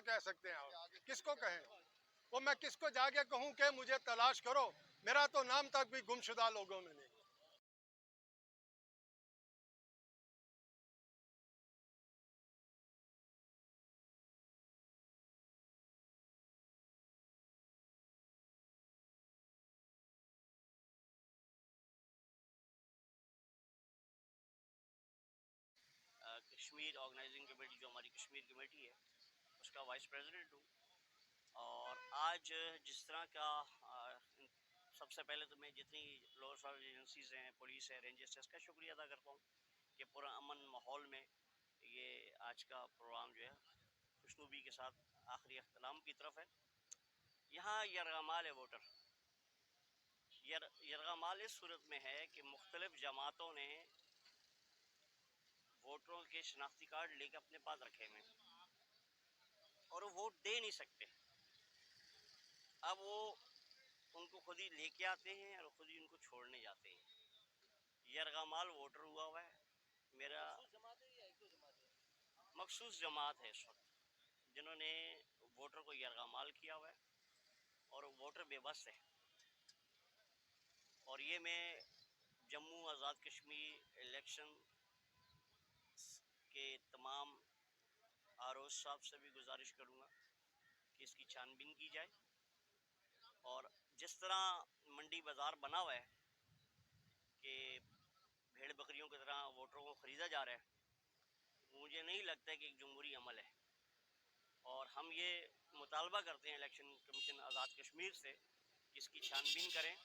कह सकते हैं आप? किसको कहें? वो मैं किसको जाके कहूं कि मुझे तलाश करो? मेरा तो नाम तक भी गुमशुदा लोगों में नहीं। कश्मीर ऑर्गेनाइजिंग कमेटी, जो हमारी कश्मीर कमेटी है, उसका वाइस प्रेसिडेंट हूँ। और आज जिस तरह का सबसे पहले तो मैं जितनी लॉ एनफोर्समेंट एजेंसीज हैं, पुलिस है, रेंजर्स है, इसका शुक्रिया अदा करता हूँ कि पूरा अमन माहौल में ये आज का प्रोग्राम जो है खुशनूबी के साथ आखिरी अख्ताम की तरफ है। यहाँ यरगमाल है वोटर। यरगमाल इस सूरत में है कि मुख्तलिफ जमातों ने वोटरों के शनाख्ती कार्ड लेकर अपने पास रखे हुए और वो वोट दे नहीं सकते। अब वो उनको खुद ही लेके आते हैं और खुद ही उनको छोड़ने जाते हैं। यरगमाल वोटर हुआ हुआ है। मेरा मखसूस जमात है इस वक्त जिन्होंने वोटर को यरगमाल किया हुआ है और वोटर बेबस है। और ये मैं जम्मू आज़ाद कश्मीर इलेक्शन के तमाम आर.ओ. साहब से भी गुजारिश करूँगा कि इसकी छानबीन की जाए। और जिस तरह मंडी बाज़ार बना हुआ है कि भेड़ बकरियों की तरह वोटरों को ख़रीदा जा रहा है, मुझे नहीं लगता है कि एक जमहूरी अमल है। और हम ये मुतालबा करते हैं इलेक्शन कमीशन आज़ाद कश्मीर से कि इसकी छानबीन करें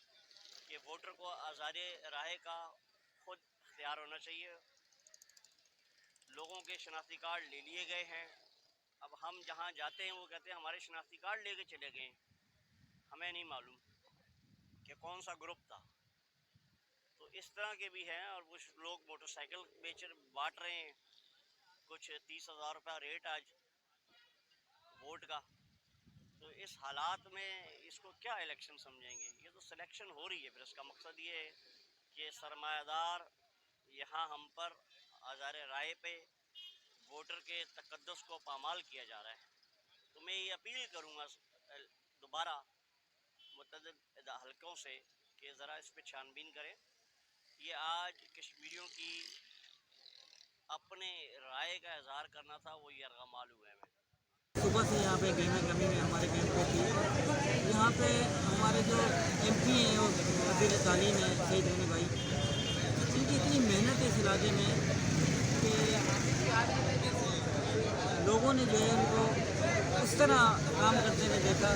कि वोटर को आज़ाद राय का खुद इख्तियार होना चाहिए। लोगों के शनाख्ती कार्ड ले लिए गए हैं। अब हम जहाँ जाते हैं वो कहते हैं हमारे शनाख्ती कार्ड लेके चले गए। हमें नहीं मालूम कि कौन सा ग्रुप था। तो इस तरह के भी हैं। और कुछ लोग मोटरसाइकिल बांट रहे हैं। कुछ 30,000 रुपया रेट आज वोट का। तो इस हालात में इसको क्या इलेक्शन समझेंगे? ये तो सिलेक्शन हो रही है। फिर इसका मकसद ये है कि सरमायादार यहाँ हम पर आज़ार राय पे वोटर के तकद्दुस को पामाल किया जा रहा है। तो मैं ये अपील करूँगा दोबारा मुतअद्दिद हलकों से कि ज़रा इस पर छानबीन करें। ये आज कश्मीरियों की अपने राय का इजहार करना था, वो यरगमाल हुए हैं। सुबह से यहाँ पे गहमा गमी में हमारे कैंप पे थी। यहाँ पे हमारे जो MP हैं और वज़ीर तालीम है सईद गनी भाई, इनकी इतनी मेहनत है इस इलाके में कि लोगों ने जो है उनको इस तरह काम करते हुए देखा।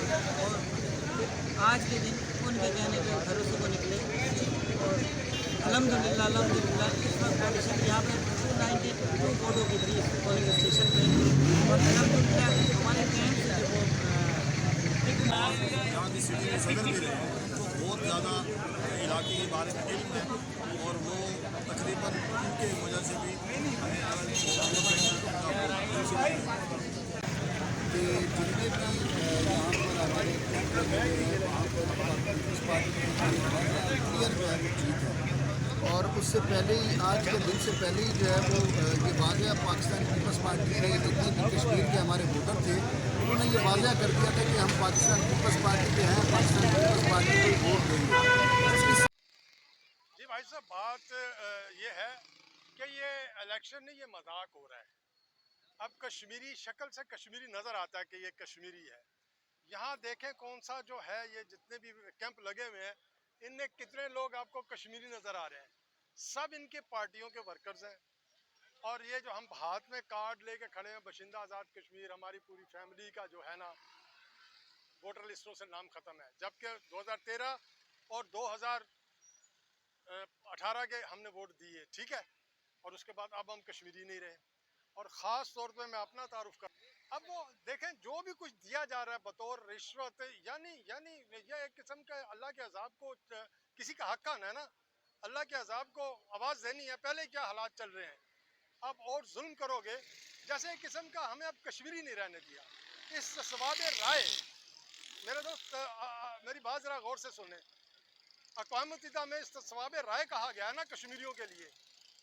और आज के दिन उनके कहने पे घरों से वो निकले और अल्हम्दुलिल्लाह इस वक्त पोजीशन यहाँ पे 292 वोटों की थी इस पोलिंग स्टेशन पे। और अल्हम्दुलिल्लाह हमारे कैंप से जो यहाँ की सिटी में सदर भी रहे तो बहुत ज़्यादा इलाके के बारे में इल्म है। और वो तकरीबन उनके वजह से भी कि जितने भी यहाँ पर हमारे कैंप लगे हुए हैं वहाँ पर पीपल्स पार्टी क्लियर जो है वो जीत है। और उससे पहले ही आज के दिन से पहले ही जो है वो ये वाज़ह पाकिस्तान पीपल्स पार्टी के जितने भी कश्मीर के हमारे वोटर थे उन्होंने ये वाज़ह कर दिया था कि हम पाकिस्तान पीपल्स पार्टी के हैं, पाकिस्तान पीपल्स पार्टी को वोट देंगे। जी भाई साहब, बात ये है कि ये इलेक्शन नहीं, ये मजाक हो रहा है। अब कश्मीरी शक्ल से कश्मीरी नज़र आता है कि ये कश्मीरी है। यहाँ देखें कौन सा जो है, ये जितने भी कैंप लगे हुए हैं इनमें कितने लोग आपको कश्मीरी नज़र आ रहे हैं। सब इनके पार्टियों के वर्कर्स हैं। और ये जो हम हाथ में कार्ड लेके खड़े हैं, बशिंदा आज़ाद कश्मीर, हमारी पूरी फैमिली का जो है ना वोटर लिस्टों से नाम ख़त्म है। जबकि 2013 और 2018 के हमने वोट दिए, ठीक है। और उसके बाद अब हम कश्मीरी नहीं रहे। और ख़ास तौर पे मैं अपना तारुफ कर, अब वो देखें जो भी कुछ दिया जा रहा है बतौर रिश्वत, यानी यह एक किस्म का अल्लाह के अजाब को, किसी का हक खाना है ना। अल्लाह के अजाब को आवाज़ देनी है। पहले क्या हालात चल रहे हैं, अब और जुल्म करोगे। जैसे एक किस्म का हमें अब कश्मीरी नहीं रहने दिया। इस सवाब राय, मेरे दोस्त मेरी बात ज़रा गौर से सुने। अक़वाम मुत्तहिदा में इस सवाब राय कहा गया है ना कश्मीरियों के लिए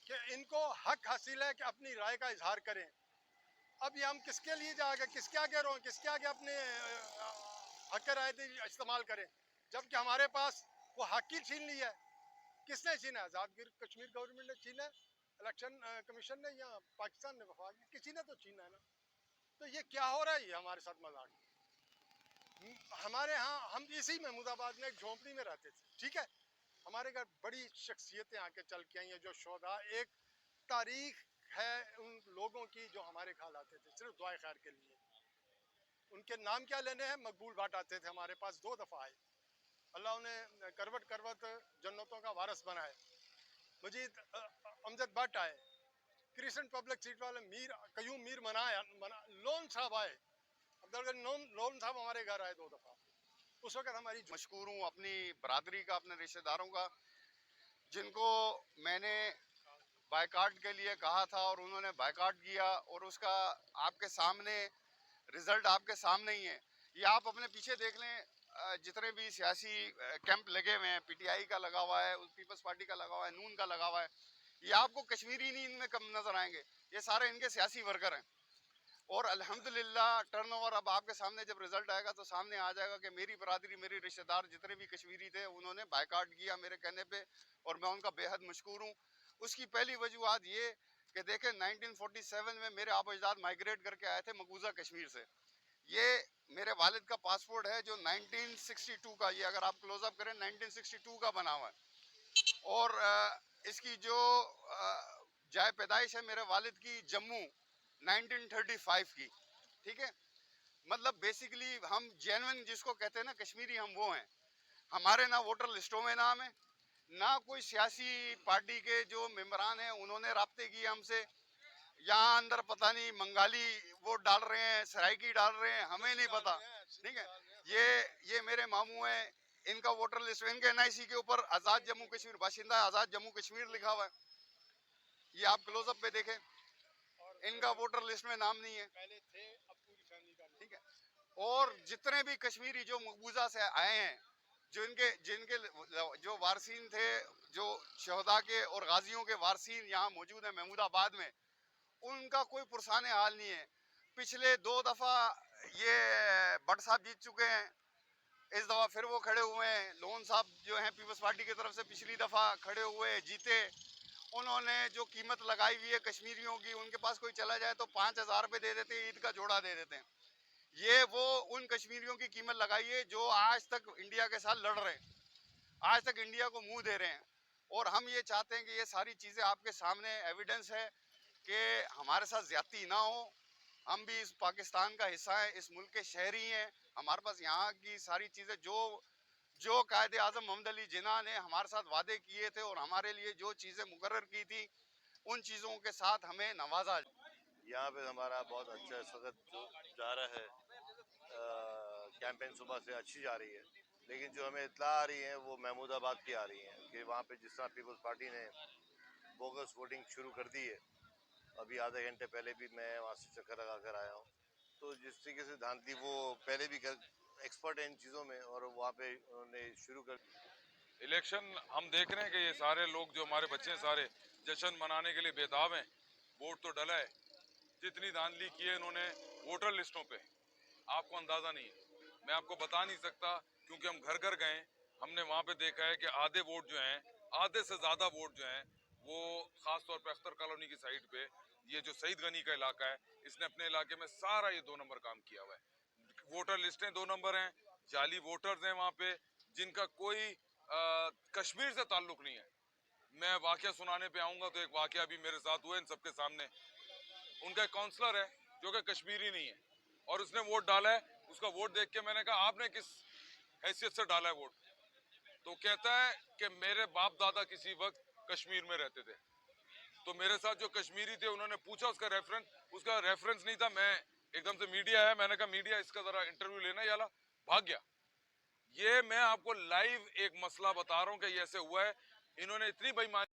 कि इनको हक हासिल है कि अपनी राय का इजहार करें। अब ये हम किसके लिए जाएगा, किसके आगे रोएं, किसके आगे अपने हक राय इस्तेमाल करें, जबकि हमारे पास वो हक ही छीन लिया है। किसने छीना? आज़ाद कश्मीर गवर्नमेंट ने छीना है, इलेक्शन कमीशन ने, या पाकिस्तान ने, वफाक ने, किसी ने तो छीना है ना। तो ये क्या हो रहा है? ये हमारे साथ मजाक। हमारे यहाँ हम इसी महमूदाबाद में एक झोंपड़ी में रहते थे, ठीक है। हमारे घर बड़ी शख्सियतें आके चल के आई हैं, जो शोधा, एक तारीख है उन लोगों की जो हमारे ख्याल आते थे सिर्फ दुआ खैर के लिए। उनके नाम क्या लेने हैं? मकबूल भट्ट आते थे हमारे पास, 2 दफ़ा आए, अल्लाह उन्हें करवट करवट जन्नतों का वारस बनाए। मजीद अमजद भट्ट आए, क्रिसेंट पब्लिक सीट वाले मीर कयूम मीर मना लोन साहब आए, अब्दुल गनी लोन साहब हमारे घर आए 2 दफ़ा। उस वक्त हमारी मशकूर हूँ अपनी बरादरी का, अपने रिश्तेदारों का, जिनको मैंने बायकाट के लिए कहा था और उन्होंने बायकाट किया, और उसका आपके सामने रिजल्ट आपके सामने ही है। ये आप अपने पीछे देख लें, जितने भी सियासी कैंप लगे हुए हैं, पीटीआई का लगा हुआ है, पीपल्स पार्टी का लगा हुआ है, नून का लगा हुआ है, ये आपको कश्मीरी नहीं इनमें कम नजर आएंगे, ये सारे इनके सियासी वर्कर हैं। और अल्हम्दुलिल्लाह टर्नओवर अब आपके सामने जब रिजल्ट आएगा तो सामने आ जाएगा कि मेरी बरादरी, मेरे रिश्तेदार जितने भी कश्मीरी थे उन्होंने बायकाट किया मेरे कहने पे, और मैं उनका बेहद मशकूर हूँ। उसकी पहली वजूहत ये कि देखें 1947 में मेरे आप अजदाद माइग्रेट करके आए थे मकबूजा कश्मीर से। ये मेरे वालिद का पासपोर्ट है जो 1962 का, ये अगर आप क्लोजअप करें 1962 का बना हुआ है। और इसकी जो जाए पैदाइश है मेरे वालिद की जम्मू 1935 की, ठीक है। मतलब बेसिकली हम जेन्युइन जिसको कहते हैं ना कश्मीरी, हम वो हैं। हमारे ना वोटर लिस्टों में नाम है, ना कोई सियासी पार्टी के जो मेंबरान हैं उन्होंने राब्ते किए हमसे। यहाँ अंदर पता नहीं बंगाली वोट डाल रहे हैं, सराइकी डाल रहे हैं, हमें नहीं पता, ठीक है। ये मेरे मामू हैं, इनका वोटर लिस्ट, इनके एनआईसी के ऊपर आज़ाद जम्मू कश्मीर, बाशिंदा आज़ाद जम्मू कश्मीर लिखा हुआ है। ये आप क्लोजअप पे देखें, इनका वोटर लिस्ट में नाम नहीं है, पहले थे, अब पूरी फैमिली का, ठीक है। और जितने भी कश्मीरी जो मकबूजा से आए हैं, जो जिनके जो वारसीन थे, जो शहदा के और गाजियों के वारसीन यहाँ मौजूद हैं महमूदाबाद में, उनका कोई पुरसाने हाल नहीं है। पिछले 2 दफ़ा ये भट्ट साहब जीत चुके हैं, इस दफ़ा फिर वो खड़े हुए हैं। लोन साहब जो हैं पीपल्स पार्टी की तरफ से पिछली दफ़ा खड़े हुए, जीते। उन्होंने जो कीमत लगाई हुई है कश्मीरियों की, उनके पास कोई चला जाए तो 5,000 रुपये दे देते हैं, ईद का जोड़ा दे देते हैं। ये वो उन कश्मीरियों की कीमत लगाई है जो आज तक इंडिया के साथ लड़ रहे हैं, आज तक इंडिया को मुंह दे रहे हैं। और हम ये चाहते हैं कि ये सारी चीज़ें आपके सामने एविडेंस है कि हमारे साथ ज्यादती ना हो। हम भी इस पाकिस्तान का हिस्सा है, इस मुल्क के शहरी हैं। हमारे पास यहाँ की सारी चीज़ें जो कायदे आज़म मोहम्मद अली जिन्ना ने हमारे साथ वादे किए थे और हमारे लिए जो चीज़ें मुकर्रर की थी, उन चीज़ों के साथ हमें नवाजा। यहाँ पे हमारा बहुत अच्छा इस वक्त जा रहा है, कैंपेन सुबह से अच्छी जा रही है, लेकिन जो हमें इत्तला आ रही है वो महमूदाबाद की आ रही है कि वहाँ पे जिस तरह पीपल्स पार्टी ने बोगस वोटिंग शुरू कर दी है। अभी आधे घंटे पहले भी मैं वहाँ से चक्कर लगा कर आया हूँ। तो जिस तरीके से धांधली, वो पहले भी एक्सपर्ट है इन चीज़ों में, और वहाँ पे उन्होंने शुरू कर। इलेक्शन हम देख रहे हैं कि ये सारे लोग जो हमारे बच्चे सारे जश्न मनाने के लिए बेताब हैं। वोट तो डला है, जितनी धांधली की है इन्होंने वोटर लिस्टों पे, आपको अंदाज़ा नहीं है। मैं आपको बता नहीं सकता क्योंकि हम घर घर गए, हमने वहाँ पे देखा है कि आधे वोट जो हैं, आधे से ज़्यादा वोट जो हैं वो ख़ास तौर पे अख्तर कॉलोनी की साइड पे, ये जो सईद गनी का इलाका है, इसने अपने इलाके में सारा ये 2 नंबर काम किया हुआ है। वोटर लिस्टें 2 नंबर हैं, जाली वोटर्स हैं वहाँ पे, जिनका कोई कश्मीर से ताल्लुक नहीं है। मैं वाक़या सुनाने पे आऊँगा तो एक वाक़या भी मेरे साथ हुआ इन सबके सामने। उनका एक काउंसलर है जो कि कश्मीरी नहीं है और उसने वोट डाला है। उसका वोट देख के मैंने कहा आपने किस हैसियत से डाला है वोट? तो कहता है कि मेरे बाप दादा किसी वक्त कश्मीर में रहते थे। तो मेरे साथ जो कश्मीरी थे उन्होंने पूछा उसका रेफरेंस नहीं था। मैं एकदम से मीडिया है, मैंने कहा मीडिया इसका जरा इंटरव्यू लेना, याला भाग गया। ये मैं आपको लाइव एक मसला बता रहा हूँ कि ये ऐसे हुआ है। इन्होंने इतनी बेईमानी